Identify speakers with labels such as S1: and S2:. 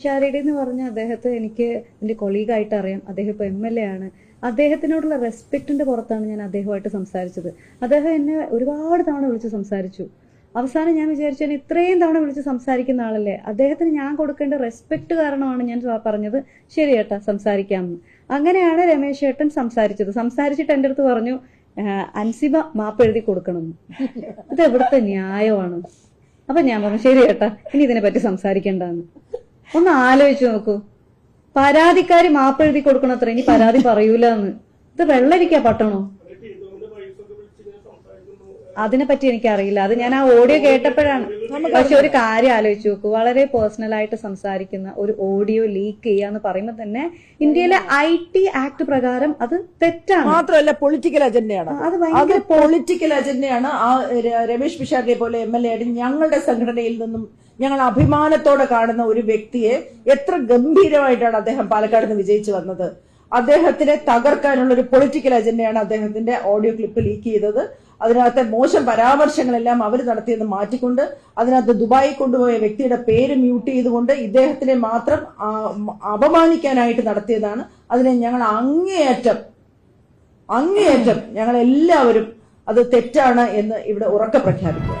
S1: ഷാരിഡി എന്ന് പറഞ്ഞ അദ്ദേഹത്തെ എനിക്ക് എന്റെ കൊളീഗായിട്ട് അറിയാം. അദ്ദേഹം ഇപ്പൊ MLA ആണ്. അദ്ദേഹത്തിനോടുള്ള റെസ്പെക്ടിന്റെ പുറത്താണ് ഞാൻ അദ്ദേഹമായിട്ട് സംസാരിച്ചത്. അദ്ദേഹം എന്നെ ഒരുപാട് തവണ വിളിച്ച് സംസാരിച്ചു. അവസാനം ഞാൻ വിചാരിച്ചു ഞാൻ ഇത്രയും തവണ വിളിച്ച് സംസാരിക്കുന്ന ആളല്ലേ, അദ്ദേഹത്തിന് ഞാൻ കൊടുക്കേണ്ട റെസ്പെക്ട് കാരണമാണ് ഞാൻ പറഞ്ഞത് ശരി ഏട്ടാ സംസാരിക്കാമെന്ന്. അങ്ങനെയാണ് രമേശ് ഏട്ടൻ സംസാരിച്ചിട്ട് എൻ്റെ അടുത്ത് പറഞ്ഞു അൻസിബ മാപ്പ് എഴുതി കൊടുക്കണമെന്ന്. ഇത് എവിടുത്തെ ന്യായമാണ്? അപ്പൊ ഞാൻ പറഞ്ഞു ശരി ഏട്ടാ ഇനി ഇതിനെ പറ്റി സംസാരിക്കണ്ടെന്ന്. ഒന്ന് ആലോചിച്ചു നോക്കൂ, പരാതിക്കാരി മാപ്പ് എഴുതി കൊടുക്കണത്ര, ഇനി പരാതി പറയൂല എന്ന്. ഇത് വെള്ളരിക്കാ പട്ടണോ? അതിനെപ്പറ്റി എനിക്കറിയില്ല, അത് ഞാൻ ആ ഓഡിയോ കേട്ടപ്പോഴാണ്. പക്ഷെ ഒരു കാര്യം ആലോചിച്ച് നോക്കൂ, വളരെ പേഴ്സണൽ ആയിട്ട് സംസാരിക്കുന്ന ഒരു ഓഡിയോ ലീക്ക് ചെയ്യാന്ന് പറയുമ്പോൾ തന്നെ ഇന്ത്യയിലെ IT ആക്ട് പ്രകാരം അത് തെറ്റാണ്.
S2: മാത്രമല്ല പൊളിറ്റിക്കൽ അജണ്ടയാണ്. അത് പൊളിറ്റിക്കൽ അജണ്ടയാണ്. ആ രമേശ് പിഷാരടിയെ പോലെ MLA ആയിട്ട് ഞങ്ങളുടെ സംഘടനയിൽ നിന്നും ഞങ്ങൾ അഭിമാനത്തോടെ കാണുന്ന ഒരു വ്യക്തിയെ എത്ര ഗംഭീരമായിട്ടാണ് അദ്ദേഹം പാലക്കാട് നിന്ന് വിജയിച്ചു വന്നത്. അദ്ദേഹത്തിനെ തകർക്കാനുള്ള ഒരു പൊളിറ്റിക്കൽ അജണ്ടയാണ് അദ്ദേഹത്തിന്റെ ഓഡിയോ ക്ലിപ്പ് ലീക്ക് ചെയ്തത്. അതിനകത്തെ മോശം പരാമർശങ്ങളെല്ലാം അവർ നടത്തിയെന്ന് മാറ്റിക്കൊണ്ട് അതിനകത്ത് ദുബായി കൊണ്ടുപോയ വ്യക്തിയുടെ പേര് മ്യൂട്ട് ചെയ്തുകൊണ്ട് ഇദ്ദേഹത്തിനെ മാത്രം അപമാനിക്കാനായിട്ട് നടത്തിയതാണ്. അതിനെ ഞങ്ങൾ അങ്ങേയറ്റം ഞങ്ങൾ എല്ലാവരും അത് തെറ്റാണ് എന്ന് ഇവിടെ ഉറക്കെ പ്രഖ്യാപിക്കുക.